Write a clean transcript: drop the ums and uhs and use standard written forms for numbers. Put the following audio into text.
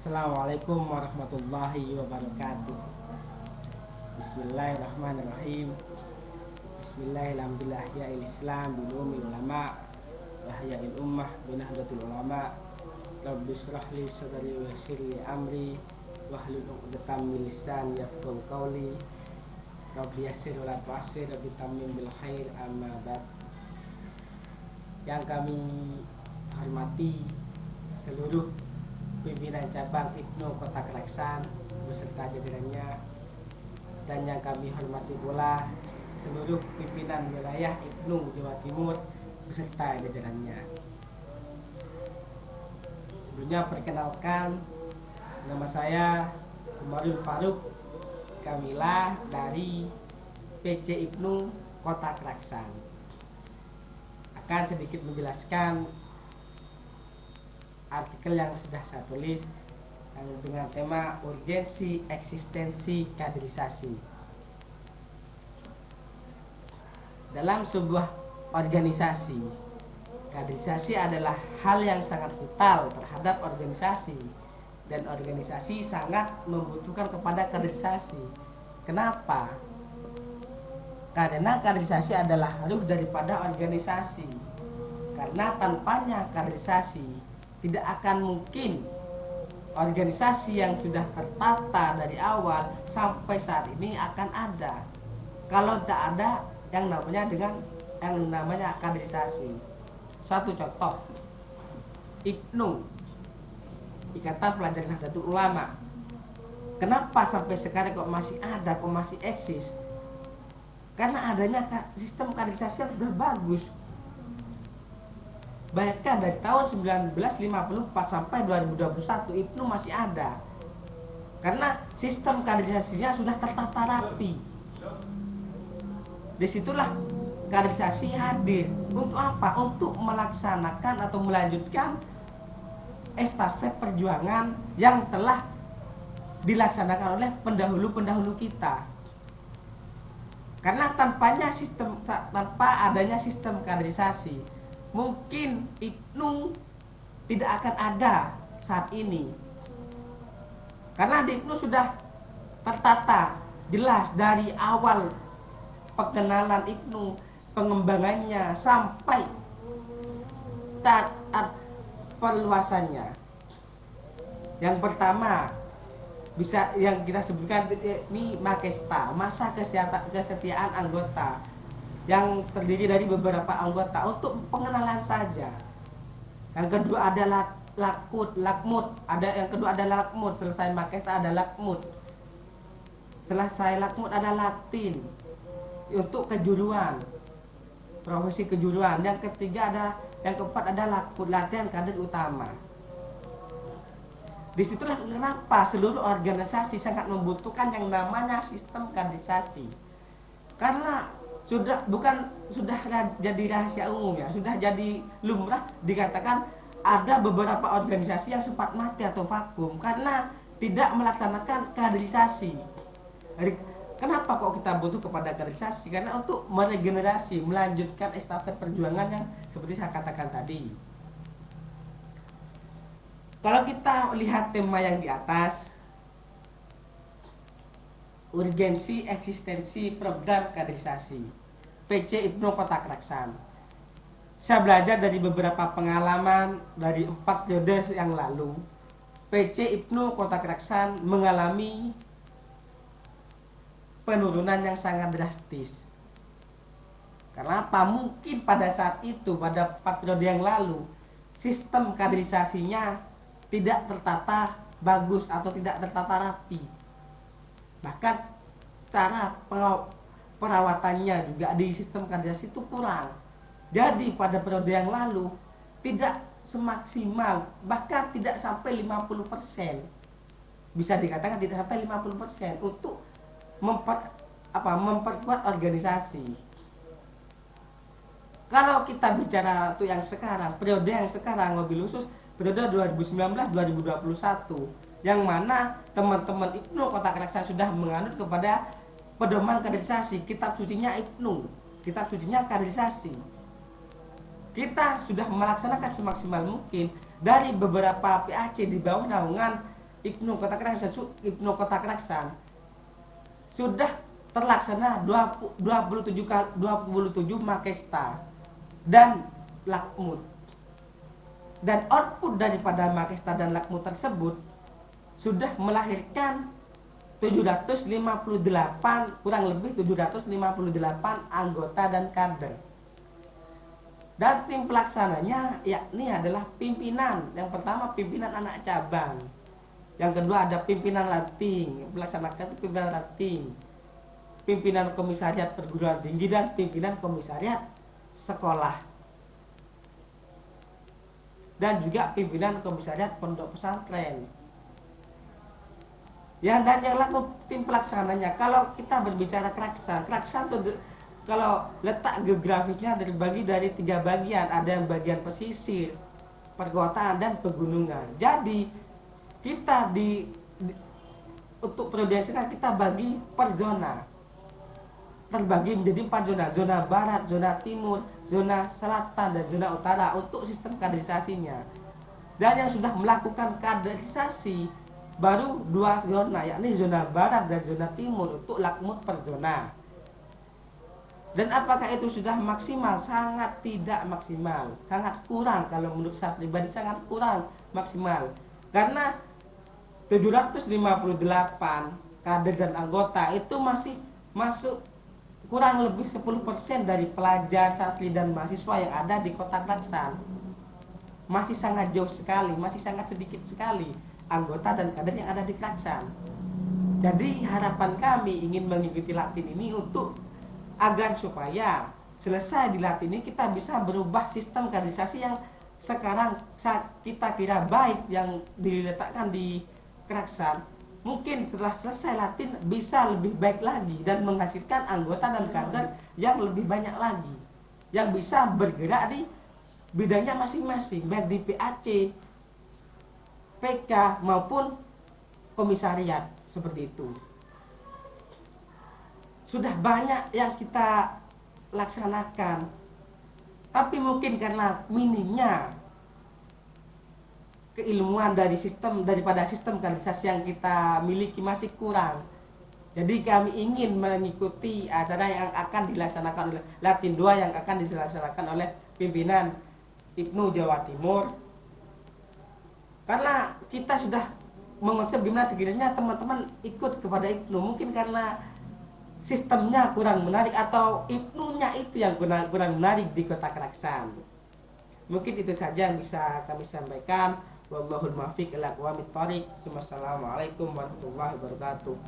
Assalamualaikum warahmatullahi wabarakatuh. Bismillahirrahmanirrahim. Bismillahirrahmanirrahim. Islam bilumil ulama wahyail ummah binahdatul ulama. Rabbi shrah li sadri wa yassir li amri wahlul 'uqdatam min lisani yafqahu qawli. Rabbi yassir wa la tu'assir, rabbi tammim bil khair, amma ba'd. Yang kami hormati seluruh pimpinan cabang Ibnu Kota Keraksan beserta jajarannya, dan yang kami hormati pula seluruh pimpinan wilayah Ibnu Jawa Timur beserta jajarannya. Sebelumnya perkenalkan, nama saya Umarul Faruk Kamilah dari PC Ibnu Kota Keraksan. Akan sedikit menjelaskan artikel yang sudah saya tulis dengan tema urgensi eksistensi kaderisasi. Dalam sebuah organisasi, kaderisasi adalah hal yang sangat vital terhadap organisasi, dan organisasi sangat membutuhkan kepada kaderisasi. Kenapa? Karena kaderisasi adalah ruh daripada organisasi. Karena tanpanya kaderisasi tidak akan mungkin organisasi yang sudah tertata dari awal sampai saat ini akan ada kalau tak ada yang namanya kaderisasi. Suatu contoh, Ibnu, Ikatan Pelajar Nahdlatul Ulama, kenapa sampai sekarang kok masih ada, kok masih eksis? Karena adanya sistem kaderisasi yang sudah bagus. Bahkan dari tahun 1954 sampai 2021 Ibnu masih ada, karena sistem kaderisasinya sudah tertata rapi. Disitulah kaderisasi hadir. Untuk apa? Untuk melaksanakan atau melanjutkan estafet perjuangan yang telah dilaksanakan oleh pendahulu-pendahulu kita. Karena tanpa adanya sistem kaderisasi, mungkin Ibnu tidak akan ada saat ini. Karena di Ibnu sudah tertata jelas dari awal pengenalan Ibnu, pengembangannya sampai saat perluasannya. Yang pertama bisa yang kita sebutkan ini Makesta, masa kesetiaan anggota, yang terdiri dari beberapa anggota untuk pengenalan saja. Yang kedua adalah lakmut. Yang kedua adalah lakmut. Selesai Makesta ada lakmut. Selesai lakmut ada latin untuk kejuruan, profesi kejuruan. Yang keempat ada lakmut, latihan kader utama. Disitulah kenapa seluruh organisasi sangat membutuhkan yang namanya sistem kaderisasi. Karena sudah jadi rahasia umum, ya, sudah jadi lumrah dikatakan ada beberapa organisasi yang sempat mati atau vakum karena tidak melaksanakan kaderisasi. Kenapa kok kita butuh kepada kaderisasi? Karena untuk meregenerasi, melanjutkan estafet perjuangan yang seperti saya katakan tadi. Kalau kita lihat tema yang di atas, urgensi eksistensi program kaderisasi PC Ibnu Kota Keraksan. Saya belajar dari beberapa pengalaman dari 4 periode yang lalu. PC Ibnu Kota Keraksan mengalami penurunan yang sangat drastis. Karena apa? Mungkin pada saat itu, pada 4 periode yang lalu, sistem kaderisasinya tidak tertata bagus atau tidak tertata rapi. Bahkan cara perawatannya juga di sistem kaderisasi itu kurang. Jadi pada periode yang lalu tidak semaksimal, bahkan tidak sampai 50%. Bisa dikatakan tidak sampai 50% untuk memperkuat organisasi. Kalau kita bicara itu yang sekarang, periode yang sekarang, mobil khusus periode 2019-2021, yang mana teman-teman Ibnu Kota Keraksan sudah menganut kepada pedoman kaderisasi. Kitab sucinya Ibnu, kitab sucinya kaderisasi. Kita sudah melaksanakan semaksimal mungkin dari beberapa PAC di bawah naungan Ibnu Kota Keraksan sudah terlaksana 27 Makesta dan Lakmut. Dan output daripada Makesta dan Lakmut tersebut sudah melahirkan 758, kurang lebih 758 anggota dan kader. Dan tim pelaksananya yakni adalah pimpinan. Yang pertama pimpinan anak cabang. Yang kedua ada pimpinan ranting, melaksanakan itu pimpinan ranting, pimpinan komisariat perguruan tinggi dan pimpinan komisariat sekolah. Dan juga pimpinan komisariat pondok pesantren. Ya, dan yang laku tim pelaksananya. Kalau kita berbicara Keraksan itu kalau letak geografisnya terbagi dari 3 bagian. Ada yang bagian pesisir, perkotaan dan pegunungan. Jadi kita untuk periode sekarang kita bagi per zona. Terbagi menjadi 4 zona. Zona barat, zona timur, zona selatan dan zona utara untuk sistem kaderisasinya. Dan yang sudah melakukan kaderisasi baru 2 zona, yakni zona barat dan zona timur untuk Lakmut per zona. Dan apakah itu sudah maksimal? Sangat tidak maksimal, sangat kurang. Kalau menurut saya pribadi sangat kurang maksimal. Karena 758 kader dan anggota itu masih masuk kurang lebih 10% dari pelajar, santri dan mahasiswa yang ada di Kota Keraksan. Masih sangat jauh sekali, masih sangat sedikit sekali anggota dan kader yang ada di Keraksan. Jadi harapan kami ingin mengikuti Latin ini untuk agar supaya selesai di Latin ini kita bisa berubah sistem kaderisasi yang sekarang kita kira baik yang diletakkan di Keraksan. Mungkin setelah selesai Latin bisa lebih baik lagi dan menghasilkan anggota dan kader yang lebih banyak lagi, yang bisa bergerak di bidangnya masing-masing, baik di PAC, PK maupun komisariat, seperti itu. Sudah banyak yang kita laksanakan, tapi mungkin karena minimnya keilmuan daripada sistem kaderisasi yang kita miliki masih kurang. Jadi kami ingin mengikuti acara yang akan dilaksanakan oleh Latin 2 yang akan dilaksanakan oleh pimpinan Ibnu Jawa Timur. Karena kita sudah mengonsep gimana sekiranya teman-teman ikut kepada Ibnu, mungkin karena sistemnya kurang menarik atau Ibnunya itu yang kurang menarik di Kota Keraksan. Mungkin itu saja yang bisa kami sampaikan. Wallahul muwaffiq ila aqwamit thoriq. Wassalamualaikum warahmatullahi wabarakatuh.